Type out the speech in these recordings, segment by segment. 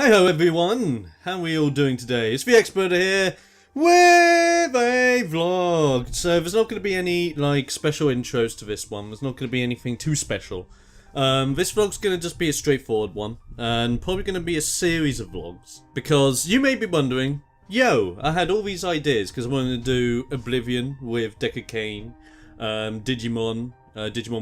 Hi-ho everyone, how are we all doing today? It's TheXploder here with a vlog. So there's not going to be any special intros to this one, there's not going to be anything too special. This vlog's going to just be a straightforward one, and probably going to be a series of vlogs. Because you may be wondering, yo, I had all these ideas because I wanted to do Oblivion with Deckard Cain, Digimon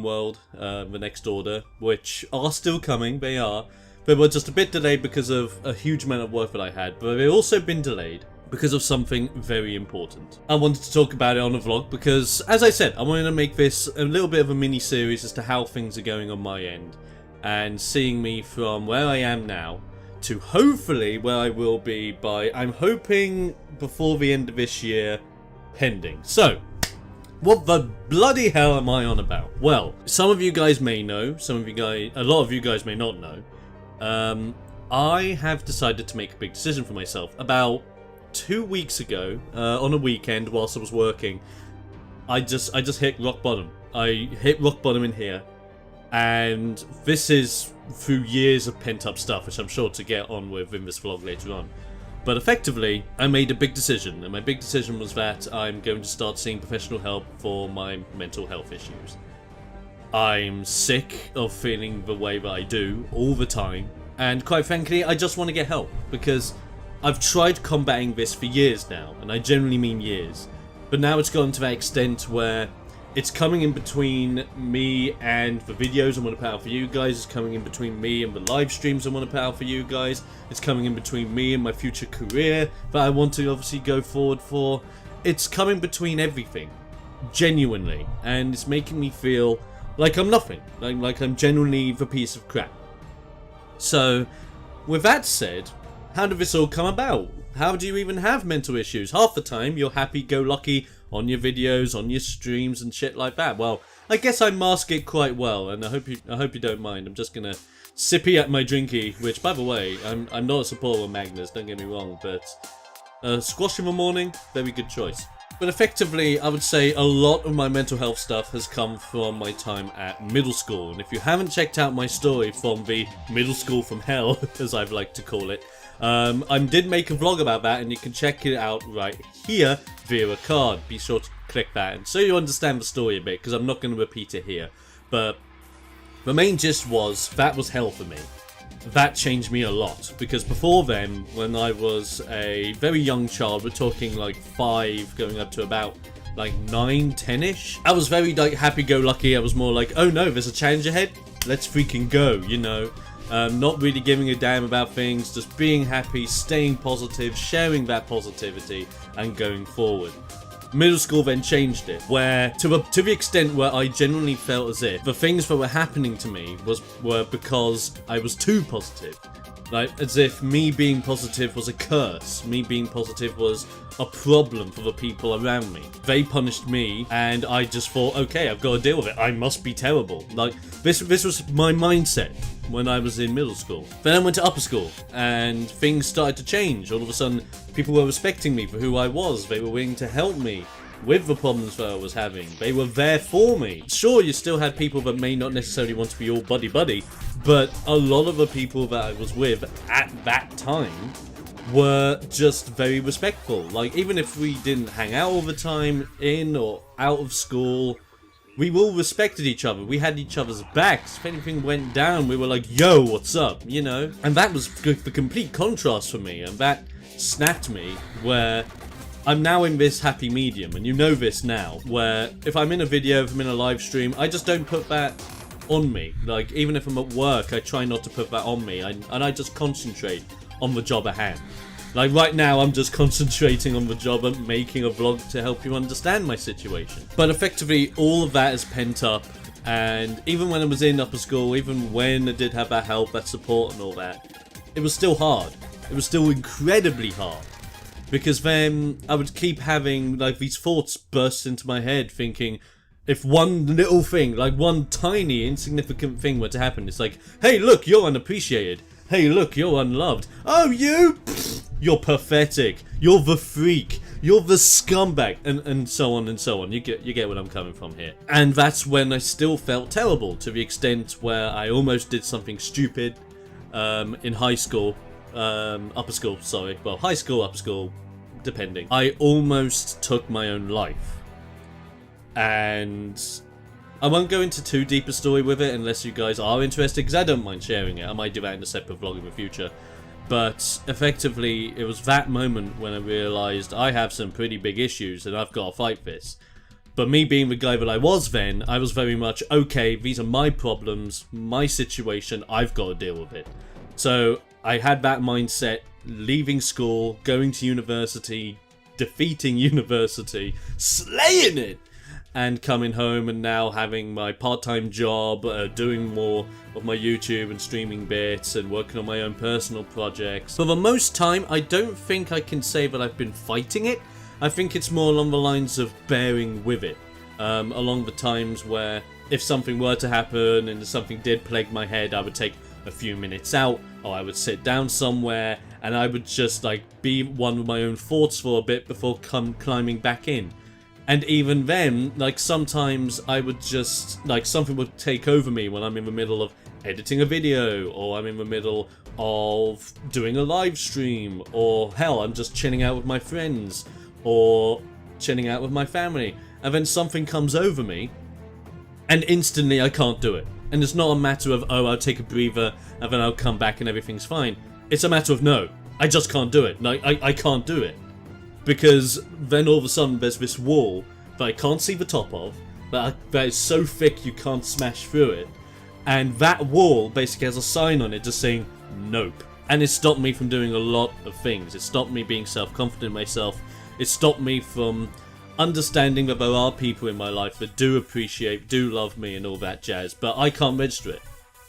World, The Next Order, which are still coming, they are. They were just a bit delayed because of a huge amount of work that I had, but they've also been delayed because of something very important. I wanted to talk about it on a vlog because, as I said, I wanted to make this a little bit of a mini-series as to how things are going on my end, and seeing me from where I am now to hopefully where I will be by, I'm hoping, before the end of this year, pending. So, what the bloody hell am I on about? Well, some of you guys may know, a lot of you guys may not know. I have decided to make a big decision for myself. About 2 weeks ago, on a weekend whilst I was working, I just hit rock bottom. I hit rock bottom in here, and this is through years of pent-up stuff, which I'm sure to get on with in this vlog later on. But effectively, I made a big decision, and my big decision was that I'm going to start seeing professional help for my mental health issues. I'm sick of feeling the way that I do all the time, and quite frankly, I just want to get help, because I've tried combating this for years now, and I generally mean years, but now it's gotten to that extent where it's coming in between me and the videos I want to put out for you guys, it's coming in between me and the live streams I want to put out for you guys, it's coming in between me and my future career that I want to obviously go forward for. It's coming between everything, genuinely, and it's making me feel like I'm nothing, like I'm genuinely the piece of crap. So, with that said, how did this all come about? How do you even have mental issues? Half the time, you're happy-go-lucky on your videos, on your streams and shit like that. Well, I guess I mask it quite well, and I hope you don't mind. I'm just gonna sippy at my drinky, which, by the way, I'm not a supporter of Magnus, don't get me wrong, but squash in the morning, very good choice. But effectively, I would say a lot of my mental health stuff has come from my time at middle school. And if you haven't checked out my story from the middle school from hell, as I've liked to call it, I did make a vlog about that, and you can check it out right here via a card. Be sure to click that, and so you understand the story a bit, because I'm not going to repeat it here. But the main gist was, that was hell for me. That changed me a lot, because before then, when I was a very young child, we're talking like 5 going up to about like 9, 10ish, I was very like happy-go-lucky. I was more like, oh no, there's a challenge ahead, let's freaking go, you know. Not really giving a damn about things, just being happy, staying positive, sharing that positivity, and going forward. Middle school then changed it, where to the extent where I genuinely felt as if the things that were happening to me were because I was too positive. Like, as if me being positive was a curse, me being positive was a problem for the people around me. They punished me, and I just thought, okay, I've got to deal with it, I must be terrible. Like, this was my mindset when I was in middle school. Then I went to upper school, and things started to change. All of a sudden, people were respecting me for who I was. They were willing to help me with the problems that I was having. They were there for me. Sure, you still had people that may not necessarily want to be all buddy-buddy, but a lot of the people that I was with at that time were just very respectful. Like, even if we didn't hang out all the time, in or out of school, we all respected each other. We had each other's backs. If anything went down, we were like, yo, what's up, you know? And that was the complete contrast for me, and that snapped me, where I'm now in this happy medium, and you know this now, where if I'm in a video, if I'm in a live stream, I just don't put that on me. Like, even if I'm at work, I try not to put that on me, and I just concentrate on the job at hand. Like, right now, I'm just concentrating on the job and making a vlog to help you understand my situation. But effectively, all of that is pent up, and even when I was in upper school, even when I did have that help, that support and all that, it was still hard. It was still incredibly hard. Because then I would keep having, like, these thoughts burst into my head, thinking, if one little thing, like one tiny, insignificant thing were to happen, it's like, hey, look, you're unappreciated. Hey, look, you're unloved. Oh, you? You're pathetic. You're the freak. You're the scumbag. And so on and so on. You get what I'm coming from here. And that's when I still felt terrible, to the extent where I almost did something stupid in high school upper school, sorry. Well, high school, upper school, depending. I almost took my own life. And I won't go into too deep a story with it unless you guys are interested, because I don't mind sharing it. I might do that in a separate vlog in the future. But effectively, it was that moment when I realised I have some pretty big issues and I've got to fight this. But me being the guy that I was then, I was very much, okay, these are my problems, my situation, I've got to deal with it. So I had that mindset, leaving school, going to university, defeating university, slaying it! And coming home and now having my part-time job, doing more of my YouTube and streaming bits and working on my own personal projects. For the most time, I don't think I can say that I've been fighting it. I think it's more along the lines of bearing with it. Along the times where if something were to happen and something did plague my head, I would take a few minutes out, or I would sit down somewhere and I would just like be one with my own thoughts for a bit before climbing back in. And even then, like, sometimes I would just, like, something would take over me when I'm in the middle of editing a video, or I'm in the middle of doing a live stream, or hell, I'm just chilling out with my friends, or chilling out with my family. And then something comes over me, and instantly I can't do it. And it's not a matter of, oh, I'll take a breather, and then I'll come back and everything's fine. It's a matter of, no, I just can't do it. Like, I can't do it. Because then all of a sudden there's this wall that I can't see the top of, that is so thick you can't smash through it. And that wall basically has a sign on it just saying, nope. And it stopped me from doing a lot of things. It stopped me being self-confident in myself. It stopped me from understanding that there are people in my life that do appreciate, do love me and all that jazz. But I can't register it.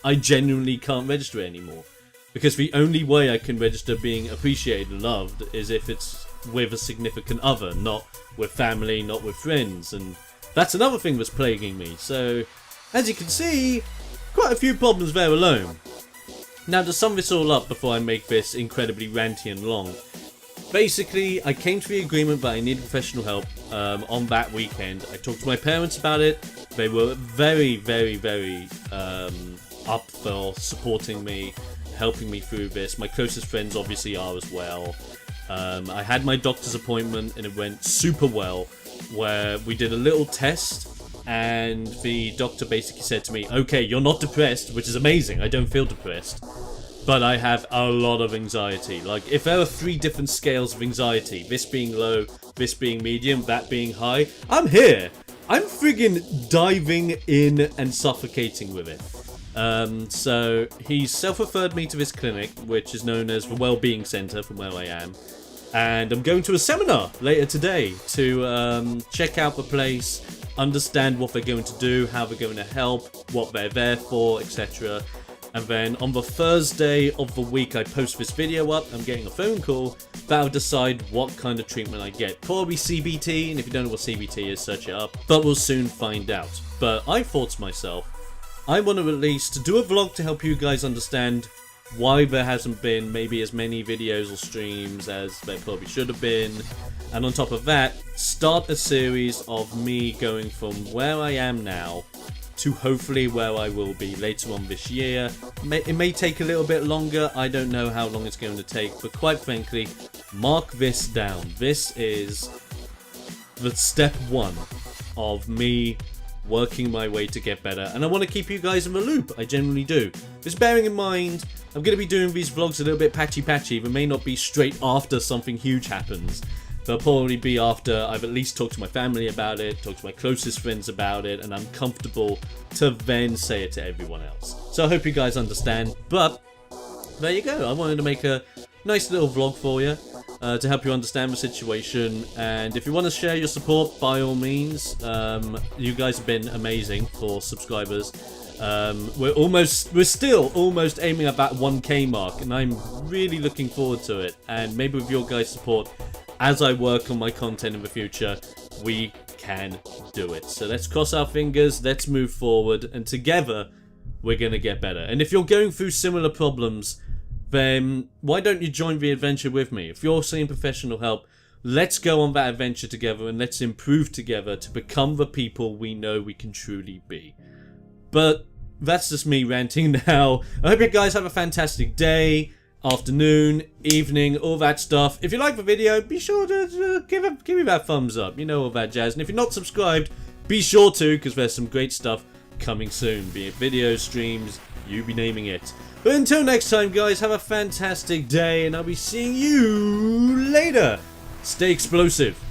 I genuinely can't register it anymore. Because the only way I can register being appreciated and loved is if it's with a significant other, not with family, not with friends, and that's another thing that's plaguing me. So, as you can see, quite a few problems there alone. Now, to sum this all up before I make this incredibly ranty and long, basically, I came to the agreement that I needed professional help on that weekend. I talked to my parents about it. They were very, very, very up for supporting me, helping me through this. My closest friends obviously are as well. I had my doctor's appointment and it went super well, where we did a little test and the doctor basically said to me, okay, you're not depressed, which is amazing, I don't feel depressed, but I have a lot of anxiety. Like, if there are 3 different scales of anxiety, this being low, this being medium, that being high, I'm here. I'm friggin' diving in and suffocating with it. So he self-referred me to this clinic, which is known as the Wellbeing Centre from where I am. And I'm going to a seminar later today to check out the place, understand what they're going to do, how they're going to help, what they're there for, etc. And then on the Thursday of the week I post this video up, I'm getting a phone call that'll decide what kind of treatment I get. Probably CBT, and if you don't know what CBT is, search it up. But we'll soon find out. But I thought to myself, I want to at least do a vlog to help you guys understand why there hasn't been maybe as many videos or streams as there probably should have been. And on top of that, start a series of me going from where I am now to hopefully where I will be later on this year. It may take a little bit longer, I don't know how long it's going to take, but quite frankly, mark this down. This is the step 1 of me working my way to get better, and I want to keep you guys in the loop, I genuinely do. Just bearing in mind, I'm going to be doing these vlogs a little bit patchy. They may not be straight after something huge happens. They'll probably be after I've at least talked to my family about it, talked to my closest friends about it, and I'm comfortable to then say it to everyone else. So I hope you guys understand, but there you go. I wanted to make a nice little vlog for you to help you understand the situation, and if you want to share your support, by all means. You guys have been amazing for subscribers. We're still almost aiming at that 1K mark, and I'm really looking forward to it, and maybe with your guys' support as I work on my content in the future, we can do it. So let's cross our fingers, let's move forward, and together we're gonna get better. And if you're going through similar problems, then why don't you join the adventure with me? If you're seeking professional help, let's go on that adventure together and let's improve together to become the people we know we can truly be. But that's just me ranting now. I hope you guys have a fantastic day. afternoon, evening, all that stuff. If you like the video, be sure to give me that thumbs up. You know, all that jazz. And if you're not subscribed, be sure to, because there's some great stuff coming soon. Be it videos, streams, you be naming it. But until next time, guys, have a fantastic day, and I'll be seeing you later. Stay explosive.